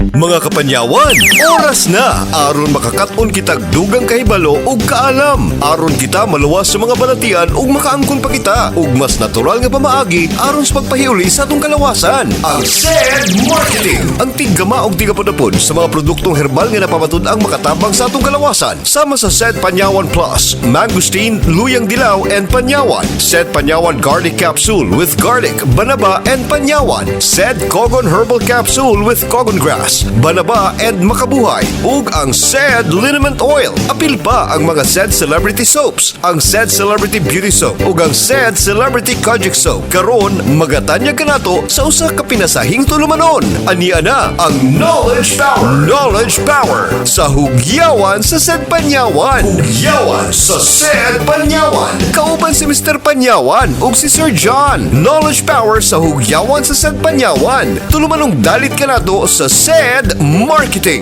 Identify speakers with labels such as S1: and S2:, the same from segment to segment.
S1: Mga kapanyawan, oras na aron makakaton kitag dugang kahibalo ug kaalam. Aron kita maluwas sa mga balatian ug makaangkon pa kita ug mas natural nga pamaagi aron sa pagpahiuli sa atong kalawasan. Ang Sced Marketing, ang tiggama og tigapadapod sa mga produktong herbal nga napapatud-ang makatabang sa atong kalawasan. Sama sa Sced Panyawan Plus, Mangosteen, Luyang Dilaw and Panyawan, Sced Panyawan Garlic Capsule with Garlic, Banaba and Panyawan, Sced Cogon Herbal Capsule with Cogon Grass, Banaba and Makabuhay, ug ang Sced Liniment Oil. Apil pa ang mga Sced Celebrity Soaps, ang Sced Celebrity Beauty Soap ug ang Sced Celebrity Kojic Soap. Karon magatanyag kanato sa usa ka pinasahing tulumanon. Ania na ang Knowledge Power. Knowledge Power sa Hugyawan sa Sced Panyawan. Hugyawan sa Sced Panyawan. Kauban si Mr. Panyawan ug si Sir John. Knowledge Power sa Hugyawan sa Sced Panyawan. Tulumanong dalit kanato sa Sced Marketing.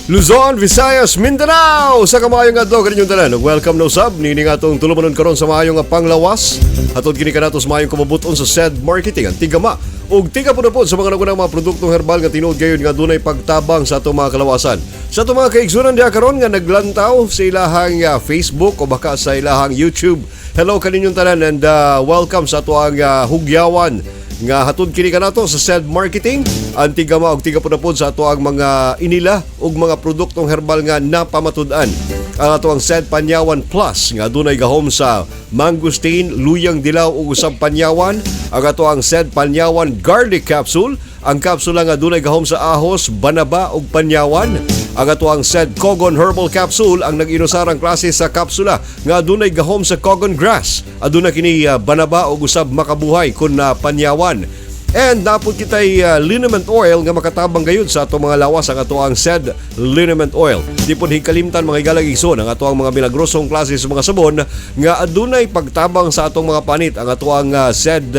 S1: Luzon, Visayas, Mindanao, sa kamayong adlaw kaninyong tanan. Welcome na usab nini nga atong tulumanon karon sa maayong panglawas. Hatod kini kanato sa maayong kamabuton sa Sced Marketing, ang tigama ug tiga po sa mga nagunang mga produktong herbal nga tinuod gayon nga dunay pagtabang sa atong mga kalawasan. Sa atong mga kaigsunan diha karon nga naglantaw sa ilahang Facebook o baka sa ilahang YouTube. Hello kaninyong tanan and welcome sa atuang Hugyawan nga hatod kini kanato sa Sced Marketing, ang tigama og tiga pod sa ato ang mga inila ug mga produktong herbal nga napamatud-an. Ang ato ang Sced Panyawan Plus nga dunay gahom sa Mangosteen, Luyang Dilaw ug usab Panyawan. Ang ato ang Sced Panyawan Garlic Capsule, ang kapsula nga dunay gahom sa ahos, banaba ug panyawan. Ang ato ang Sced Cogon Herbal Capsule, ang nag-inusarang klase sa kapsula nga dunay gahom sa Cogon Grass. Aduna kini banaba ug usab makabuhay kun panyawan. And napod kitay liniment oil nga makatabang gayud sa ato mga lawas, ang ato ang Sced Liniment Oil. Di po hikalimtan mga igalagigson ang ato ang mga milagrosong klase sa mga sabon nga adunay pagtabang sa atong mga panit. Ang ato ang Sced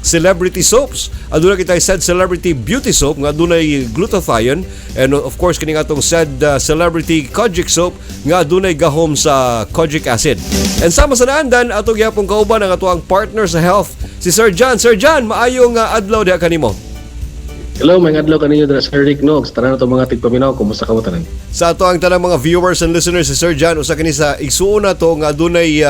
S1: Celebrity Soaps, aduna kitay Sced Celebrity Beauty Soap nga adunay glutathione, and of course kining atong Sced Celebrity Kojic Soap nga adunay gahom sa kojic acid. And sama sa naandan ato gyapon kauban ang ato ang partner sa health, si Sir John. Sir John, maayong adlaw diha kanimo.
S2: Hello, may adlaw kaninyo dira sa Rick Nogs. Tanan nato mga tigpaminaw, kumusta ka mo tanan?
S1: Sa ato ang tanang mga viewers and listeners, si Sir John usa kini sa igsuon nato nga adunay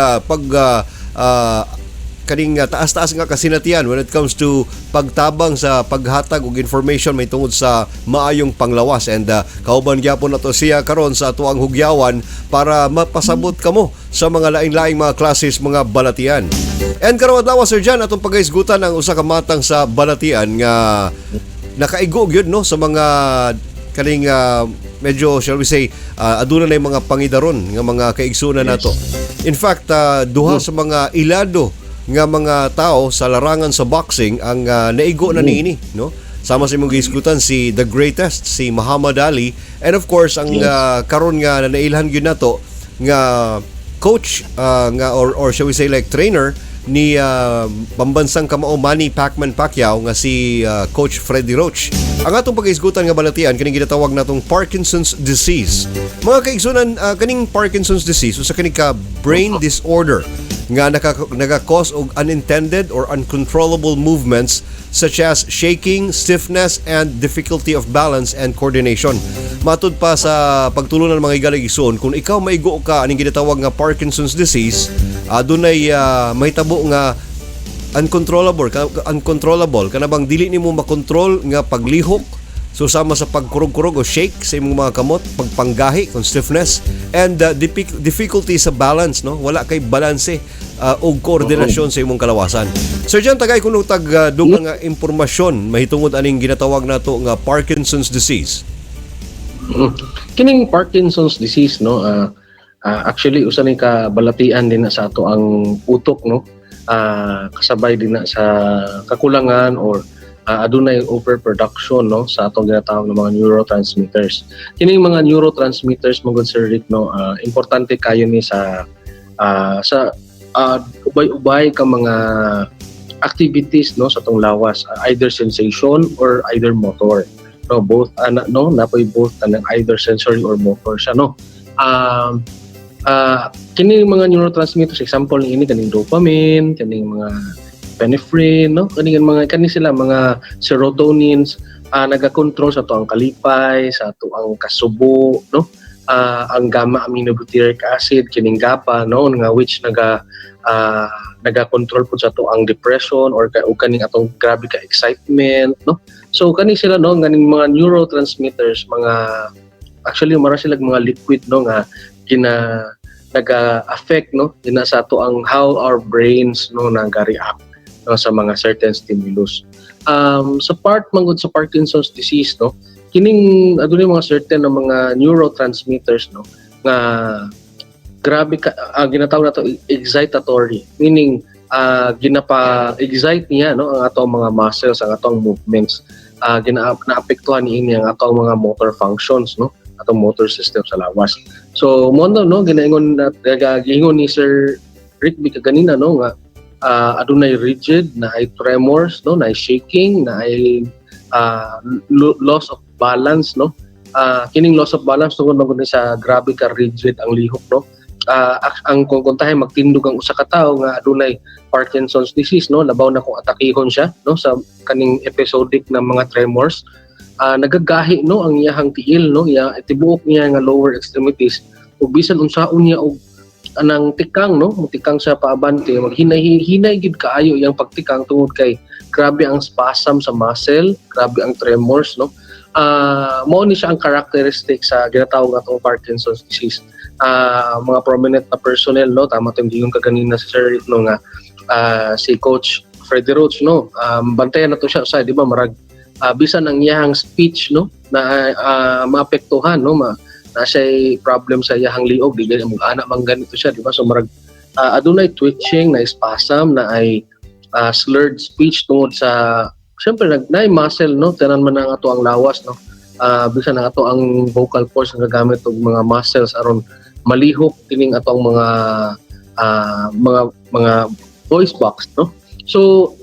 S1: kaning taas-taas nga kasinatian when it comes to pagtabang sa paghatag og information may tungod sa maayong panglawas, and kauban gyapon nato siya karon sa ato ang Hugyawan para mapasabot kamo sa mga laing-laing mga klases mga balatian. And karon adlaw Sir John atong pagaisgutan ang usa ka matang sa balatian nga nakaigo gyud no sa mga kaning medyo shall we say aduna na mga pangidaron nga mga kaigsunan nato. In fact, duha sa mga ilado nga mga tao sa larangan sa boxing ang naigo na niini, no? Sama sa imong gisgutan si the greatest, si Muhammad Ali, and of course ang karon nga nailhan gyud nato nga coach nga or shall we say like trainer ni pambansang kamao Manny Pacquiao nga si Coach Freddie Roach. Ang atong pag-isgutan nga balatian kining ginatawag natong Parkinsons disease. Mga kaigsunan, kaning Parkinsons disease usa kini ka brain disorder nga nagaka-cause og unintended or uncontrollable movements such as shaking, stiffness, and difficulty of balance and coordination. Matud pa sa pagtulunan mga igaligison, kung ikaw maigo ka aning ginatawag nga Parkinson's disease, dunay mahitabo nga uncontrollable kanabang dili nimo makontrol nga paglihok, so sama sa pagkurog-kurog o shake sa imong mga kamot, pagpanggahi kung stiffness, and difficulty sa balance, no? Wala kay balanse o koordinasyon sa imong kalawasan. Sir John, tagay kuno dugang nga impormasyon mahitungod aning ginatawag nato nga Parkinson's disease.
S2: Kining Parkinson's disease, no, actually usa ni ka balatian din na sa ato ang utok, no, kasabay din na sa kakulangan or adunay overproduction, no, sa atong ginatawag ng mga neurotransmitters. Kining mga neurotransmitters mga good Sir Rick, no, importante kayo ni sa ubay-ubay ka mga activities, no, sa atong lawas, either sensation or either motor, no, both no, napoy both either sensory or motor siya, no. Kini mga neurotransmitters, example ni ini kaning dopamine, kaning mga norepinephrine, no? Kani sila mga serotonins, nagakontrol sa to ang kalipay, sa to ang kasubo, no? Ang gamma aminobutyric acid kining GABA, no, nga which naga-control po sa to ang depression or kaning atong grabe ka excitement, no? So kani sila, no, ganing mga neurotransmitters, mga actually mara sila mga liquid, no, nga naga-affect, no, sa to ang how our brains, no, naga-react, no, sa mga certain stimulus. Sa part mangod sa Parkinson's disease, no, kining adunay mga certain na mga neurotransmitters, no, nga grabe ka, ginatawag nato excitatory, meaning ginapa-excite niya, no, ang atong mga muscles, ang atong movements, naapektuhan niini ang atong mga motor functions, no, atong motor system sa lawas. So mo no, ginaingon ni Sir Ricbee kaganina, no, nga adunay rigid, na ay tremors, no, na ay shaking, na ay loss of balance, no. Kining loss of balance tungod man sa grabe ka rigid ang lihok, no. Ang kung tayo magtindog ang usa ka tawo nga adunay Parkinson's disease, no, labaw na kung atakihon siya, no, sa kaning episodic na mga tremors, nagagahi, no, ang iyahang tiil, no, tibuok niya nga lower extremities ug bisan unsaon niya og anang tikang, no, mutikang siya paabante, maghinay gid kaayo iyang pagtikang tungod kay grabe ang spasm sa muscle, grabe ang tremors, no. Mao ni siya ang characteristic sa ginatawag atong Parkinson's disease. Mga prominent na personnel, no, tama tayong giyon kaganina sa Sir, no, nga si Coach Freddy Roach, no, bantayan na to siya sa, di ba, marag bisan ang iyahang speech, no, na maapektuhan, no, na siya problem sa iyahang liog, di gani mo anak man ganito siya, di ba, so marag adunay twitching, na spasm, na ay slurred speech tungod sa siyempre naay muscle, no, tanan man ang ato ang lawas, no, bisan ang ato ang vocal cords nga gagamit og mga muscles aron malihok kining atong mga voice box, no. So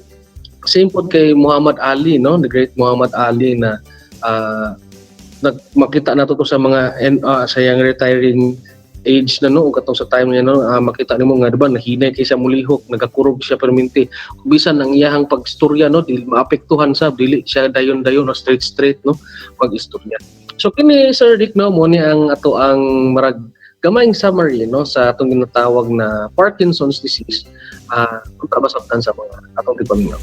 S2: same pod kay Muhammad Ali, no, the great Muhammad Ali, na makita nato to sa mga sa yang retiring age na, no, katong sa time niya, no, makita nimo nga diba nahinay kay sa mulihok, nagakurog siya perminti bisan ang iyahang pagstorya, no, dili maapektuhan sa dili siya dayon-dayon no, straight no, pagistorya. So kini Sir Rick, no, mo ni ang ato ang marag gamayng summary, no, sa atong ginatawag na Parkinson's disease, kung kabasabtan sa mga atong gipaminaw.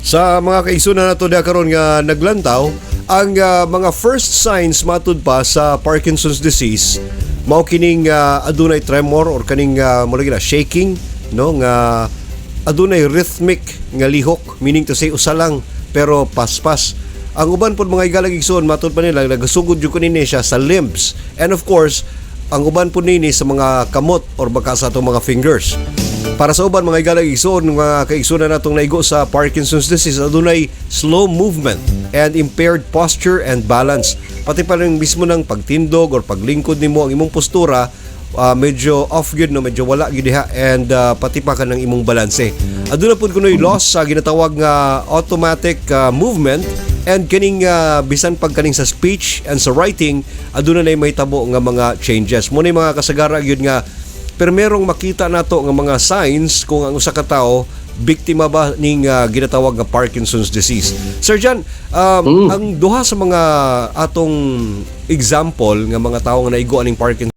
S1: Sa mga kaigsunan nato da karon nga naglantaw, ang mga first signs matud pa sa Parkinson's disease mao kining adunay tremor or kaning mo shaking, no, nga adunay rhythmic nga lihok, meaning to say usa lang pero paspas. Ang uban pod mga igalag-igsoon matud pa nila nagasugod jud kunini siya sa limbs, and of course ang uban po nini sa mga kamot or baka sa itong mga fingers. Para sa uban mga igalag-igsoon, mga kaigsunan natong naigo sa Parkinson's disease, adunay slow movement and impaired posture and balance. Pati pa rin mismo ng pagtindog or paglingkod nimo, ang imong postura medyo off gyud, no, medyo wala gyud diha, and pati pa ka ng imong balanse. Aduna pud kunoy loss sa ginatawag nga automatic movement, and kaning bisan pag kaning sa speech and sa writing aduna nay may tabo nga mga changes. Mo ni mga kasagara gyud nga pero merong makita nato nga mga signs kung ang usa ka tawo biktima ba ning ginatawag nga Parkinson's disease. Sir John, ang duha sa mga atong example nga mga tawo nga naigo aning Parkinson's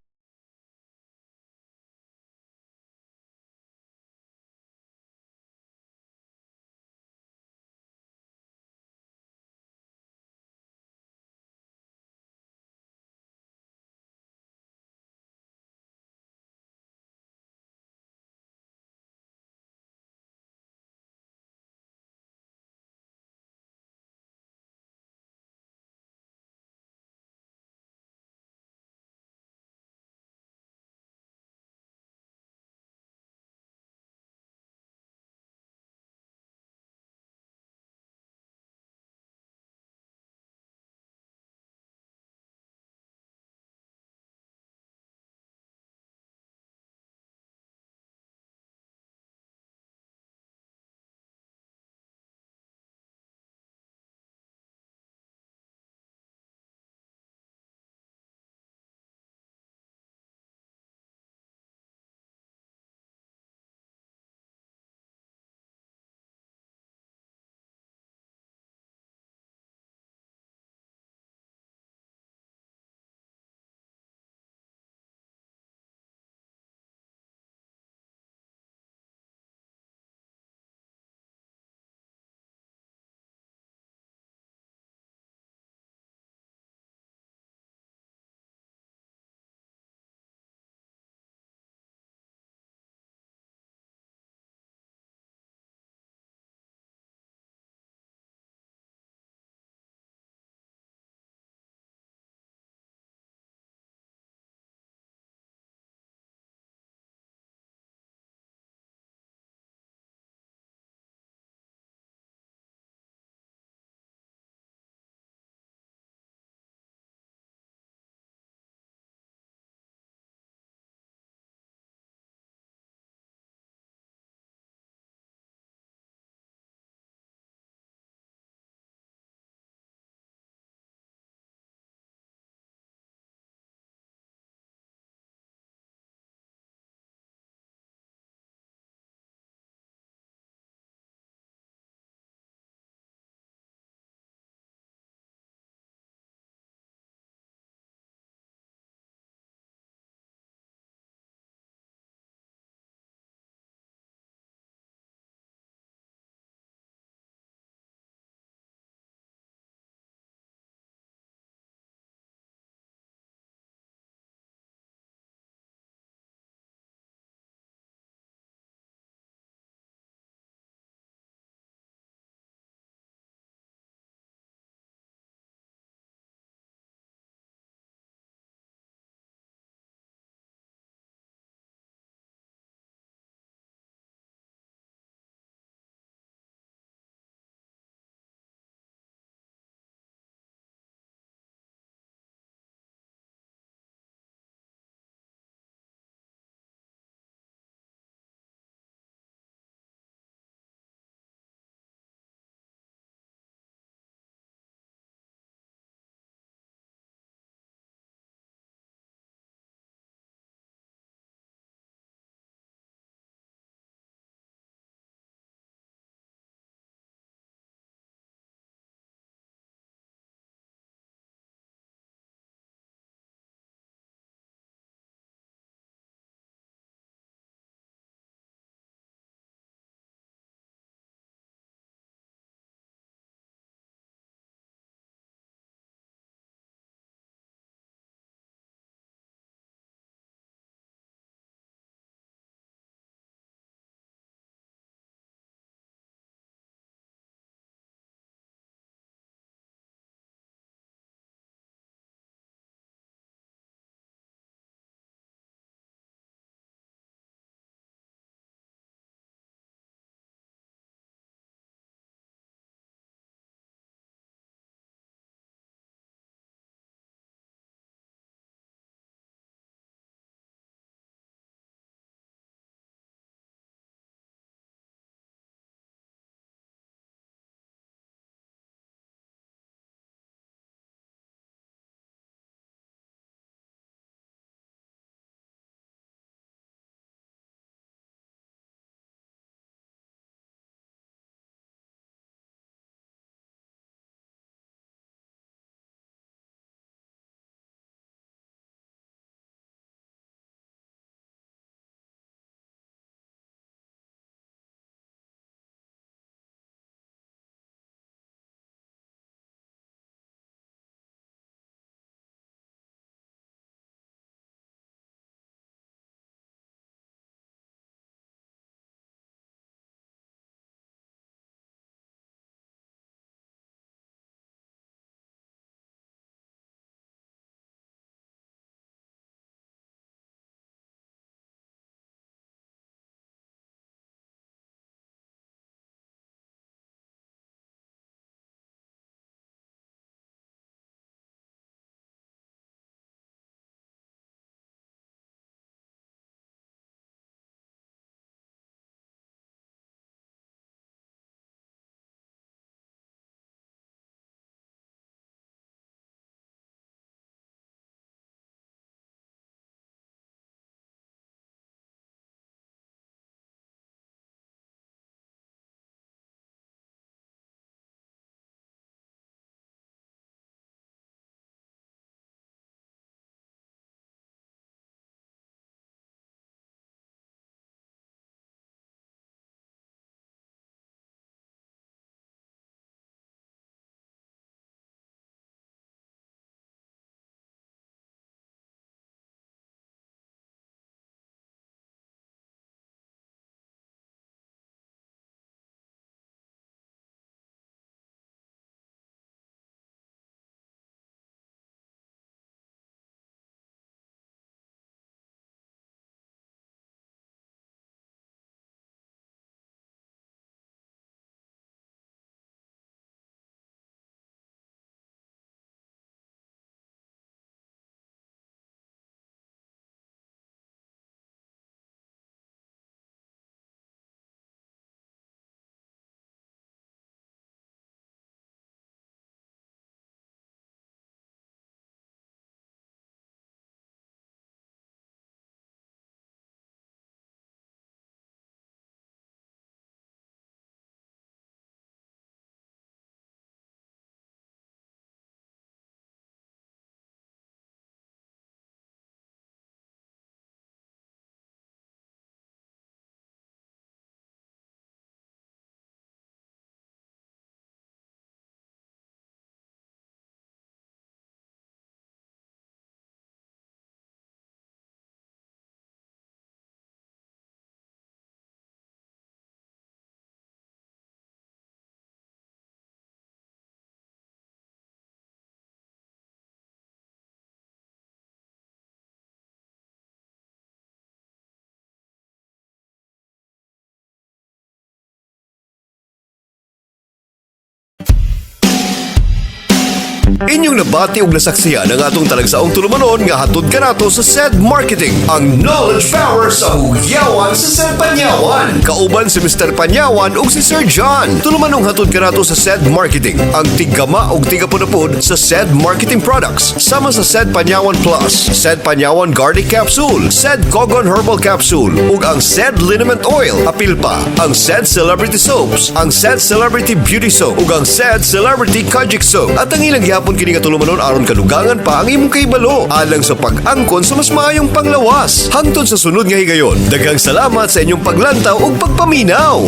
S1: Inyong nabati og nasaksihan ang atong talagsaong tulumanon nga hatod kanato sa Sced Marketing, ang knowledge power sa Hugyawan sa Sced Panyawan. Kauban si Mr. Panyawan ug si Sir John. Tulumanong hatod kanato sa Sced Marketing, ang tigama ug tigapunapod sa Sced Marketing Products, sama sa Sced Panyawan Plus, Sced Panyawan Garlic Capsule, Sced Cogon Herbal Capsule ug ang Sced Liniment Oil. Apil pa ang Sced Celebrity Soaps, ang Sced Celebrity Beauty Soap ug ang Sced Celebrity Kojic Soap. At ang ilang gihapon kini nga tulumanon aron kadugangan pa ang imong kahibalo alang sa pag-angkon sa mas maayong panglawas. Hangtod sa sunod nga higayon, daghang salamat sa inyong paglantaw ug pagpaminaw.